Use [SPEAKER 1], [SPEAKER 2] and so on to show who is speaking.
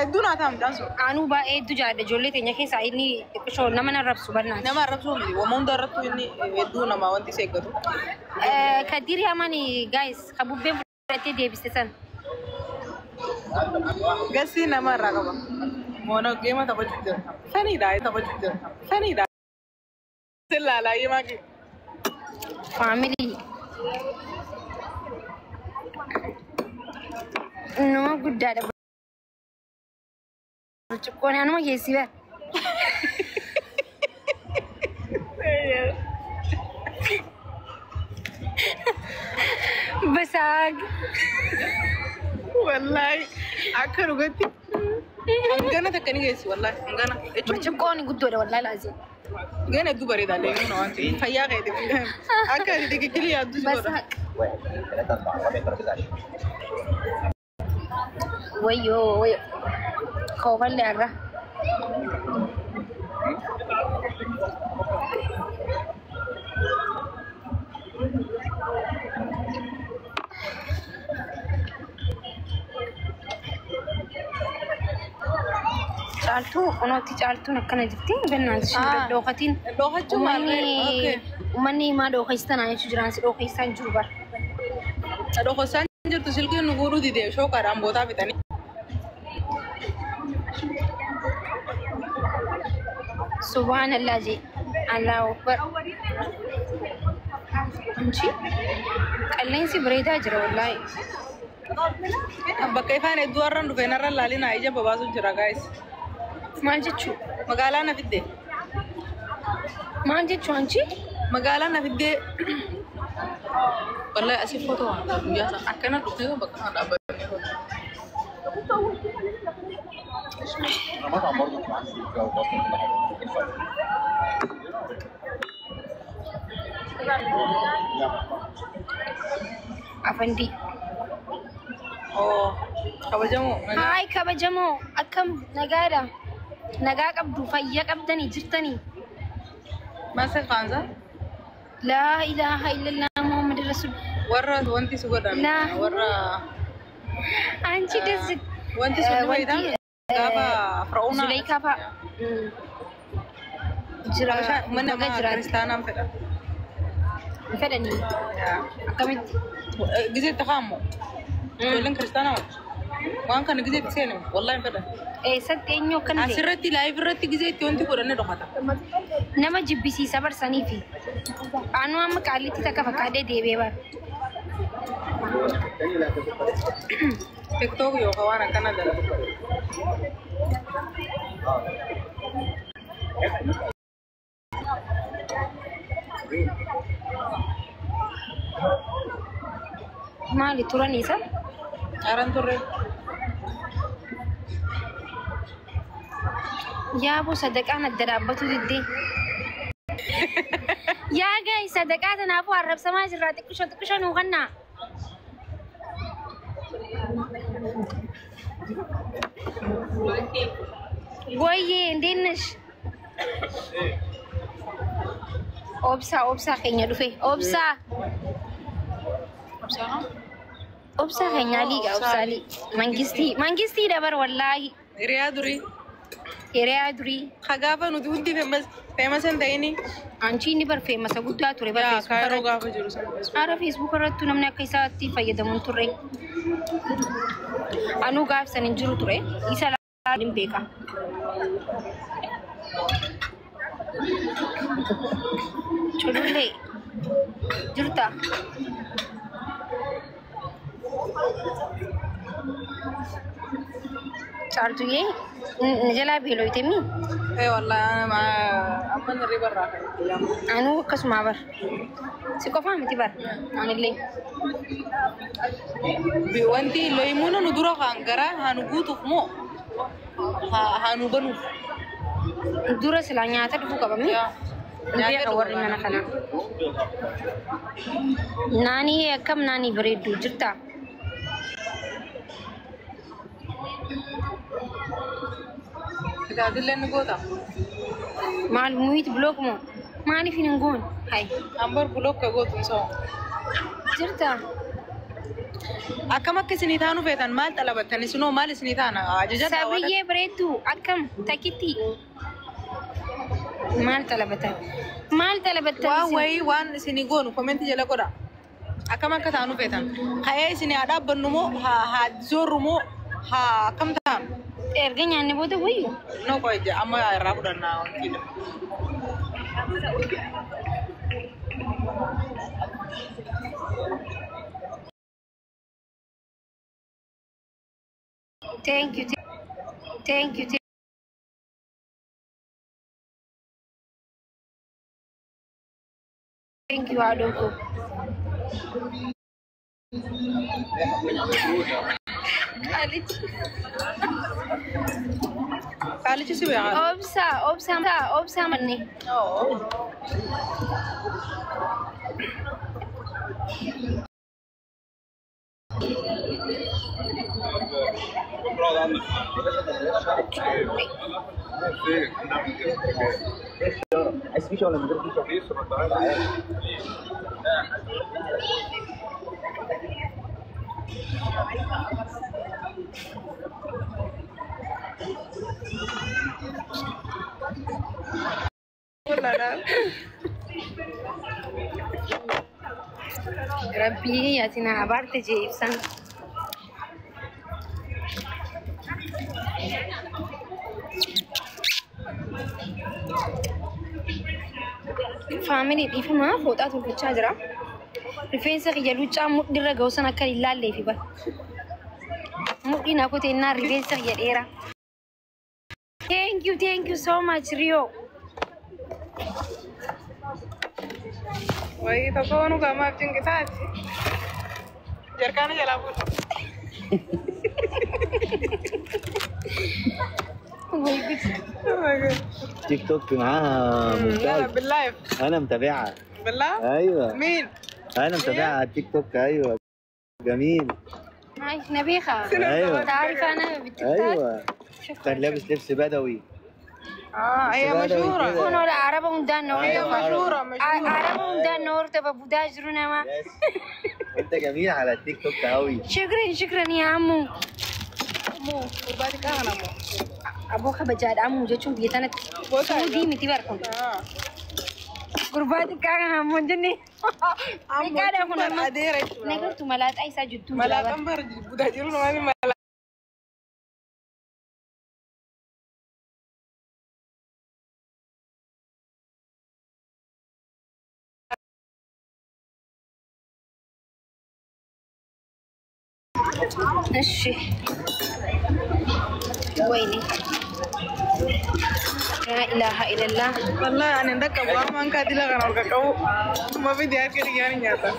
[SPEAKER 1] دونا تام جانسو
[SPEAKER 2] أنا بقى دجاجة جولة تانية كيس عيني شو نما نرب سوبرنا
[SPEAKER 1] نما ربسو ملي ومن درتو إني دونا ما وانتي سيكتو
[SPEAKER 2] كدير يا ماني جايز خبوبين فرتي دي بستان
[SPEAKER 1] قاسي نما رقبة مونا جيما تبجدر فني داي تبجدر فني داي سلا لا يماكي
[SPEAKER 2] family no good dad Chukone anu ma yesi ba Basag
[SPEAKER 1] والله أكرو قتي أنا تكني يسي والله أنا
[SPEAKER 2] Chukone good dad والله لازم
[SPEAKER 1] أنا دوباري دالي منو أنتي فيا غيدي أكرو ديكي كلي أدوس
[SPEAKER 2] Basag Wayo kau balik arah Caltu, ono ti caltu nak kena jepti, benar sih. Dokatin,
[SPEAKER 1] dokat cuma
[SPEAKER 2] umani ma dokistan aja cujuran si dokistan jubar.
[SPEAKER 1] dokosan jurtu silki nuguru di deh, show karam bota bitani.
[SPEAKER 2] Subhanallah ji, Allah Akbar. Anci, kalian sih berita aja wallahi.
[SPEAKER 1] Bakka ifaan hedduu har'aan dhufe narra laalina ija babaasu jira guys.
[SPEAKER 2] Maal jechuun?
[SPEAKER 1] Magaalaa na fiddee.
[SPEAKER 2] Maal jechuun anci?
[SPEAKER 1] Magaalaa na fiddee. Wallahi asii footoo waan guyyaa sana akkana dhufee bakka sana dhaabbatanii jiru.
[SPEAKER 2] Afandi.
[SPEAKER 1] Oh, kabajamoo.
[SPEAKER 2] Hai kabajamoo, akkam nagaadha. Nagaa qabdu, fayyaa qabdanii jirtanii.
[SPEAKER 1] Maasii qaansa?
[SPEAKER 2] Laa ilaaha illallah Muhammad Rasul.
[SPEAKER 1] Warra wanti si godhan. Warra.
[SPEAKER 2] Anci desi.
[SPEAKER 1] Wanti sun fayidaa gaafa Fir'aunaa.
[SPEAKER 2] Zuleykaa fa'a. Jira.
[SPEAKER 1] Mana maa kiristaanaan fedha.
[SPEAKER 2] Fedhanii. Akkamitti?
[SPEAKER 1] Gizee taa'amu. Ijoolleen kiristaanaa waan kana gizee itti seenu wallahi fedha.
[SPEAKER 2] Eessatti eenyu akkan ta'e?
[SPEAKER 1] Asirratti laayif irratti gizee itti wanti godhannee dhokata.
[SPEAKER 2] Nama jibbisiisa barsanii fi anu amma qaalitti takka fakkaatee deebi'ee bara.
[SPEAKER 1] TikTok yookaan waan akkana dalagu.
[SPEAKER 2] Maali turan isa?
[SPEAKER 1] Aran turre.
[SPEAKER 2] Yaa bu sadaqaan adda dhaabbatu diddee. Yaa gaa'e sadaqaa tanaafuu arrabsamaa jirraa xiqqisho nuu kannaa. Wayyee እንዴት ነሽ? Obsa keenya dhufe. Obsa keenya liiga obsaalii. Mangistii dabar wallaahi. Hiriyaa durii.
[SPEAKER 1] Gaafa nuti hundi famous hin ta'ini.
[SPEAKER 2] Anci inni bar famous guddaa ture bar Facebook
[SPEAKER 1] Kaayiroo
[SPEAKER 2] irratti.
[SPEAKER 1] gaafa jiru sana.
[SPEAKER 2] Ara Facebook irratti namni akka isaatti fayyadamuun turre. Anuu gaafsan hin jiru ture. Isa laalin beeka. Chulullee jirta. Caaltuyyee jalaa beeloytemi.
[SPEAKER 1] Wallahi amma nirri barraa kan.
[SPEAKER 2] Anuu akkasuma bar. Si qofaa miti bar. Anillee.
[SPEAKER 1] Wanti loyimuun nu dura kan gara hanu guutuuf moo hanu banuuf.
[SPEAKER 2] Dura silaa nyaata dhufuu qabamni. Beeka warri mana kana. Naanii akkam naanii bareeddu jirta.
[SPEAKER 1] Tajaajila ni goota.
[SPEAKER 2] Maal muyit block moo? Maaliif hin goon? Hai.
[SPEAKER 1] Ambar block ka gootu isa.
[SPEAKER 2] Jirta.
[SPEAKER 1] أكم أكسني ثانو فيتان مال طلبتني سنو مال سني ثانا أججد
[SPEAKER 2] صبريه بريتو أكم تكتي مال طلبتها
[SPEAKER 1] واوي وان سني غونو كومنتي جلا كودا أكم أكثانو فيتان هاي سني أدا بنمو ها زورمو ها كم ثان
[SPEAKER 2] إرجعني أنا بوده ويو
[SPEAKER 1] نو كويجا أما رابدنا كده
[SPEAKER 2] thank you Adoko
[SPEAKER 1] Kali sih ya.
[SPEAKER 2] Obsa mana?
[SPEAKER 1] Oh.
[SPEAKER 2] Rabbi ya tina abarte je ibsan family ifa ma foto tulficha jira rifeensa kiyya lucaa mudhirra ga'usan akka ilaallee fi bar mudhiin akkute innaa rifeensa kiyya dheeraa thank you so much Rio
[SPEAKER 1] Wai toko nu gama abjing kita aja jarkana jala pun
[SPEAKER 3] تيك توك معاها ممتاز
[SPEAKER 1] باللايف
[SPEAKER 3] انا متابعها
[SPEAKER 1] بالله
[SPEAKER 3] ايوه
[SPEAKER 1] مين
[SPEAKER 3] انا متابعها على التيك توك ايوه جميل
[SPEAKER 2] هاي نبيخة
[SPEAKER 3] ايوه
[SPEAKER 2] تعرف انا بالتيك توك
[SPEAKER 3] ايوه كان لابس لبس بدوي
[SPEAKER 1] هي مشهورة
[SPEAKER 2] كون ولا عربة ومدان نور
[SPEAKER 1] هي مشهورة
[SPEAKER 2] عربة ومدان نور تبى بوداج رونا ما
[SPEAKER 3] انت جميل على التيك توك قوي
[SPEAKER 2] شكرا يا عمو
[SPEAKER 1] قرباتي كان أمو
[SPEAKER 2] أبوك بجاد عمو جاتشون بيتنا سودي متي باركم قرباتي كان عمو جني
[SPEAKER 1] أمو تبر أدير
[SPEAKER 2] نقول تملات أي ساجد تو
[SPEAKER 1] ملا تبر بوداج رونا ما ملا
[SPEAKER 2] ماشي ويني لا إله إلا الله
[SPEAKER 1] والله أنا عندك أبوه ما أنك أديلا كانوا كاكاو ما في ديار كريان ياتا